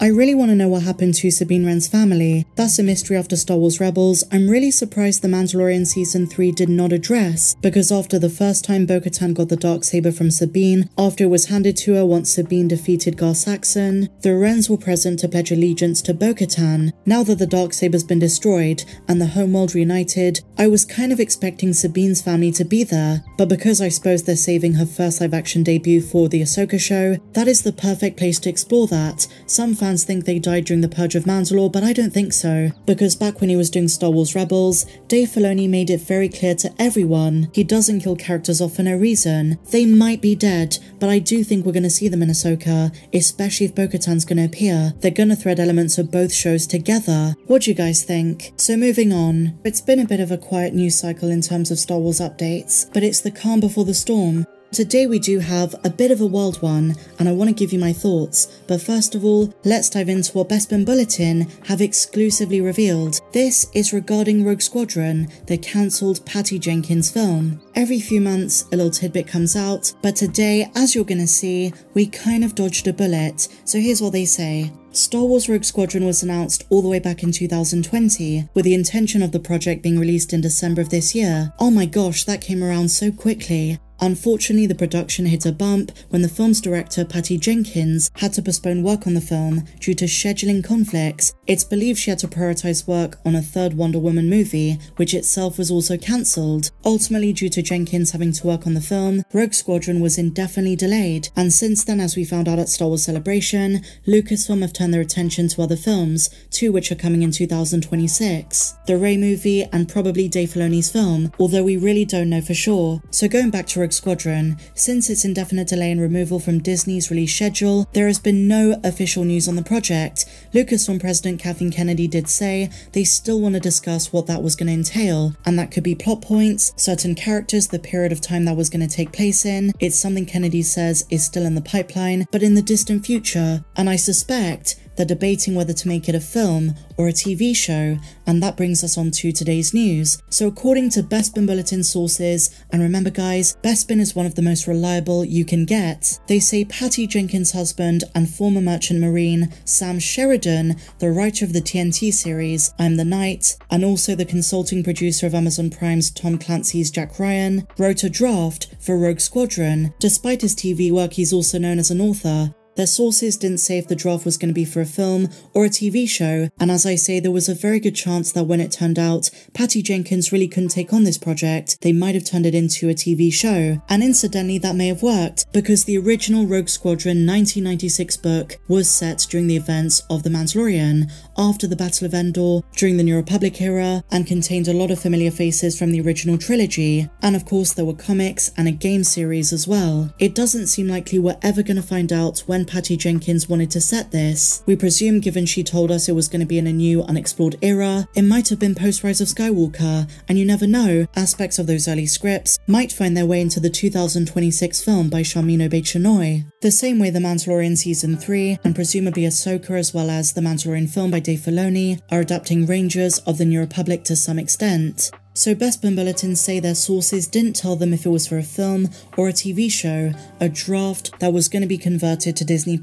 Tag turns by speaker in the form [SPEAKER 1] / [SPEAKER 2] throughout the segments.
[SPEAKER 1] I really want to know what happened to Sabine Wren's family. That's a mystery after Star Wars Rebels. I'm really surprised The Mandalorian Season 3 did not address, because after the first time Bo-Katan got the Darksaber from Sabine, after it was handed to her once Sabine defeated Gar Saxon, the Wrens were present to pledge allegiance to Bo-Katan. Now that the Darksaber's been destroyed and the homeworld reunited, I was kind of expecting Sabine's family to be there, but because I suppose they're saving her first live-action debut for the Ahsoka show, that is the perfect place to explore that. Some fans think they died during the Purge of Mandalore, but I don't think so, because back when he was doing Star Wars Rebels, Dave Filoni made it very clear to everyone he doesn't kill characters off for no reason. They might be dead, but I do think we're going to see them in Ahsoka, especially if Bo-Katan's going to appear. They're going to thread elements of both shows together. What do you guys think? So moving on, it's been a bit of a quiet news cycle in terms of Star Wars updates, but it's the calm before the storm. Today we do have a bit of a wild one, and I want to give you my thoughts, but first of all, let's dive into what Bespin Bulletin have exclusively revealed. This is regarding Rogue Squadron, the cancelled Patty Jenkins film. Every few months, a little tidbit comes out, but today, as you're gonna see, we kind of dodged a bullet, so here's what they say. Star Wars Rogue Squadron was announced all the way back in 2020, with the intention of the project being released in December of this year. Oh my gosh, that came around so quickly. Unfortunately, the production hit a bump when the film's director, Patty Jenkins, had to postpone work on the film due to scheduling conflicts. It's believed she had to prioritize work on a third Wonder Woman movie, which itself was also cancelled. Ultimately, due to Jenkins having to work on the film, Rogue Squadron was indefinitely delayed, and since then, as we found out at Star Wars Celebration, Lucasfilm have turned their attention to other films, two which are coming in 2026. The Rey movie and probably Dave Filoni's film, although we really don't know for sure. So going back to Rogue Squadron, since its indefinite delay and removal from Disney's release schedule, there has been no official news on the project. Lucasfilm President Kathleen Kennedy did say they still want to discuss what that was going to entail, and that could be plot points, certain characters, the period of time that was going to take place in. It's something Kennedy says is still in the pipeline, but in the distant future, and I suspect they're debating whether to make it a film or a TV show, and that brings us on to today's news. So according to Bespin Bulletin sources, and remember guys, Bespin is one of the most reliable you can get, they say Patty Jenkins' husband and former merchant marine Sam Sheridan, the writer of the TNT series I'm the Knight, and also the consulting producer of Amazon Prime's Tom Clancy's Jack Ryan, wrote a draft for Rogue Squadron. Despite his TV work, he's also known as an author. Their sources didn't say if the draft was going to be for a film or a TV show, and as I say, there was a very good chance that when it turned out Patty Jenkins really couldn't take on this project, they might have turned it into a TV show. And incidentally, that may have worked, because the original Rogue Squadron 1996 book was set during the events of The Mandalorian, after the Battle of Andor, during the New Republic era, and contained a lot of familiar faces from the original trilogy. And of course, there were comics and a game series as well. It doesn't seem likely we're ever going to find out when Patty Jenkins wanted to set this. We presume, given she told us it was going to be in a new unexplored era, it might have been post-Rise of Skywalker, and you never know, aspects of those early scripts might find their way into the 2026 film by Sharmeen Obaid-Chinoy. The same way The Mandalorian Season 3, and presumably Ahsoka as well as The Mandalorian film by Dave Filoni, are adapting Rangers of the New Republic to some extent. So Bespin Bulletins say their sources didn't tell them if it was for a film or a TV show, a draft that was going to be converted to Disney+.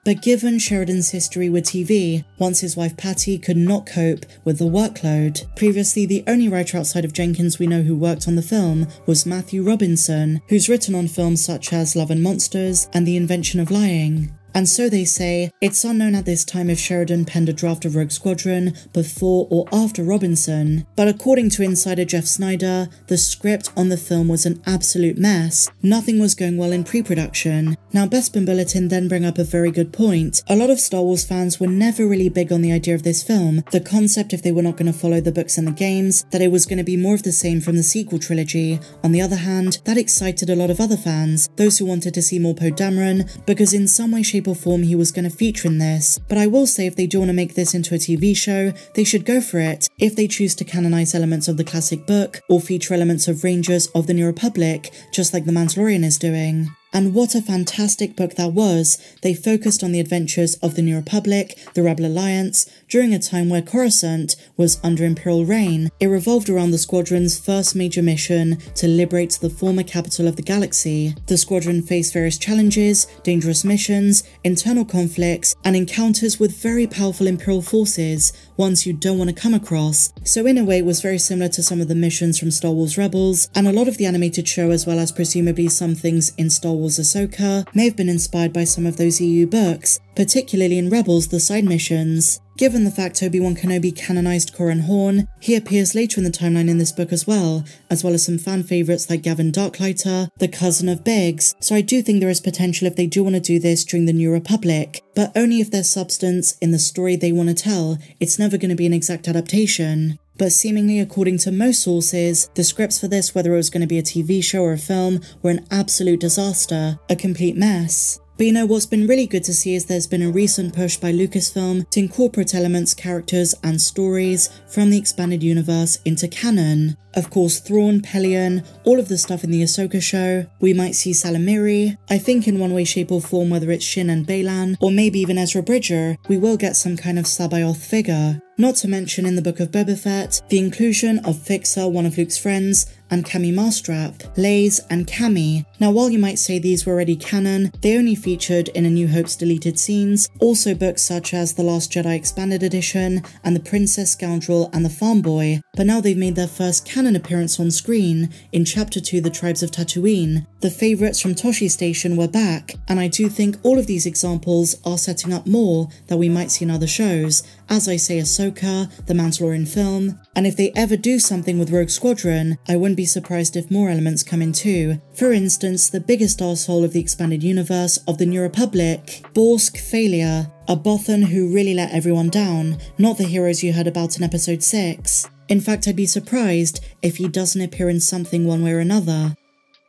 [SPEAKER 1] But given Sheridan's history with TV, once his wife Patty could not cope with the workload. Previously, the only writer outside of Jenkins we know who worked on the film was Matthew Robinson, who's written on films such as Love and Monsters and The Invention of Lying. And so they say, it's unknown at this time if Sheridan penned a draft of Rogue Squadron before or after Robinson, but according to insider Jeff Snyder, the script on the film was an absolute mess. Nothing was going well in pre-production. Now Bespin Bulletin then bring up a very good point. A lot of Star Wars fans were never really big on the idea of this film, the concept if they were not going to follow the books and the games, that it was going to be more of the same from the sequel trilogy. On the other hand, that excited a lot of other fans, those who wanted to see more Poe Dameron, because in some way, shape or form he was going to feature in this. But I will say if they do want to make this into a TV show, they should go for it, if they choose to canonize elements of the classic book, or feature elements of Rangers of the New Republic, just like The Mandalorian is doing. And what a fantastic book that was. They focused on the adventures of the New Republic, the Rebel Alliance, during a time where Coruscant was under Imperial reign. It revolved around the Squadron's first major mission to liberate the former capital of the galaxy. The Squadron faced various challenges, dangerous missions, internal conflicts, and encounters with very powerful Imperial forces, ones you don't want to come across. So in a way it was very similar to some of the missions from Star Wars Rebels, and a lot of the animated show, as well as presumably some things in Star Wars Ahsoka, may have been inspired by some of those EU books, particularly in Rebels, the side missions. Given the fact Obi-Wan Kenobi canonized Corran Horn, he appears later in the timeline in this book as well as some fan favourites like Gavin Darklighter, the cousin of Biggs, so I do think there is potential if they do want to do this during the New Republic, but only if there's substance in the story they want to tell. It's never going to be an exact adaptation. But seemingly, according to most sources, the scripts for this, whether it was going to be a TV show or a film, were an absolute disaster, a complete mess. But you know, what's been really good to see is there's been a recent push by Lucasfilm to incorporate elements, characters, and stories from the expanded universe into canon. Of course, Thrawn, Pelion, all of the stuff in the Ahsoka show. We might see Salamiri. I think in one way, shape or form, whether it's Shin and Baylan, or maybe even Ezra Bridger, we will get some kind of Sabayoth figure. Not to mention in the Book of Boba Fett, the inclusion of Fixer, one of Luke's friends, and Cammy Marstrap, Lays, and Cammy. Now while you might say these were already canon, they only featured in A New Hope's deleted scenes, also books such as The Last Jedi Expanded Edition, and The Princess Scoundrel and the Farm Boy, but now they've made their first canon appearance on screen in Chapter 2, The Tribes of Tatooine. The favourites from Toshi Station were back, and I do think all of these examples are setting up more that we might see in other shows, as I say Ahsoka, the Mandalorian film, and if they ever do something with Rogue Squadron, I wouldn't be surprised if more elements come in too. For instance, the biggest arsehole of the expanded universe of the New Republic, Borsk Failure, a Bothan who really let everyone down, not the heroes you heard about in episode 6. In fact, I'd be surprised if he doesn't appear in something one way or another.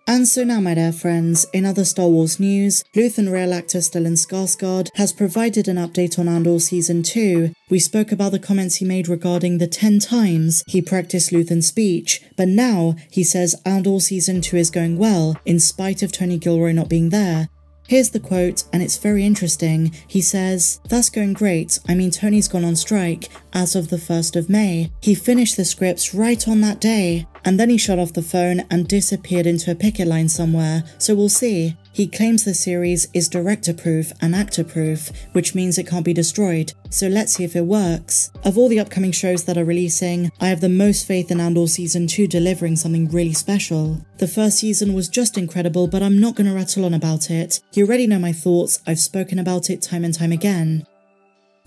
[SPEAKER 1] And so now, my dear friends, in other Star Wars news, Luthen Rail actor Stellan Skarsgard has provided an update on Andor Season 2. We spoke about the comments he made regarding the 10 times he practiced Luthen's speech, but now he says Andor Season 2 is going well, in spite of Tony Gilroy not being there. Here's the quote, and it's very interesting. He says, "That's going great. I mean, Tony's gone on strike as of the 1st of May. He finished the scripts right on that day." And then he shut off the phone and disappeared into a picket line somewhere, so we'll see. He claims the series is director-proof and actor-proof, which means it can't be destroyed, so let's see if it works. Of all the upcoming shows that are releasing, I have the most faith in Andor Season 2 delivering something really special. The first season was just incredible, but I'm not going to rattle on about it. You already know my thoughts, I've spoken about it time and time again.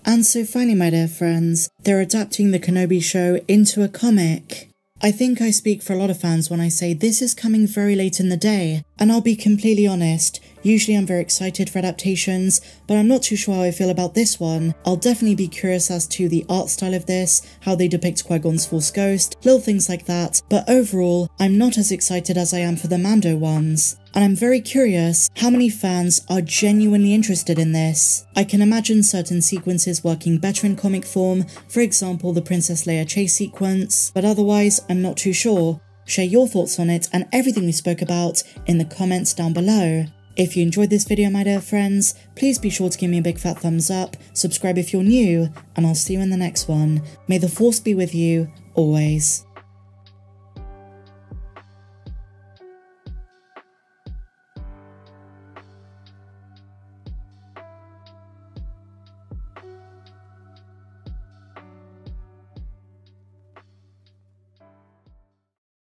[SPEAKER 1] And so finally, my dear friends, they're adapting the Kenobi show into a comic. I think I speak for a lot of fans when I say this is coming very late in the day, and I'll be completely honest, usually I'm very excited for adaptations, but I'm not too sure how I feel about this one. I'll definitely be curious as to the art style of this, how they depict Qui-Gon's Force ghost, little things like that, but overall, I'm not as excited as I am for the Mando ones. And I'm very curious how many fans are genuinely interested in this. I can imagine certain sequences working better in comic form, for example the Princess Leia chase sequence, but otherwise I'm not too sure. Share your thoughts on it and everything we spoke about in the comments down below. If you enjoyed this video, my dear friends, please be sure to give me a big fat thumbs up, subscribe if you're new, and I'll see you in the next one. May the Force be with you, always.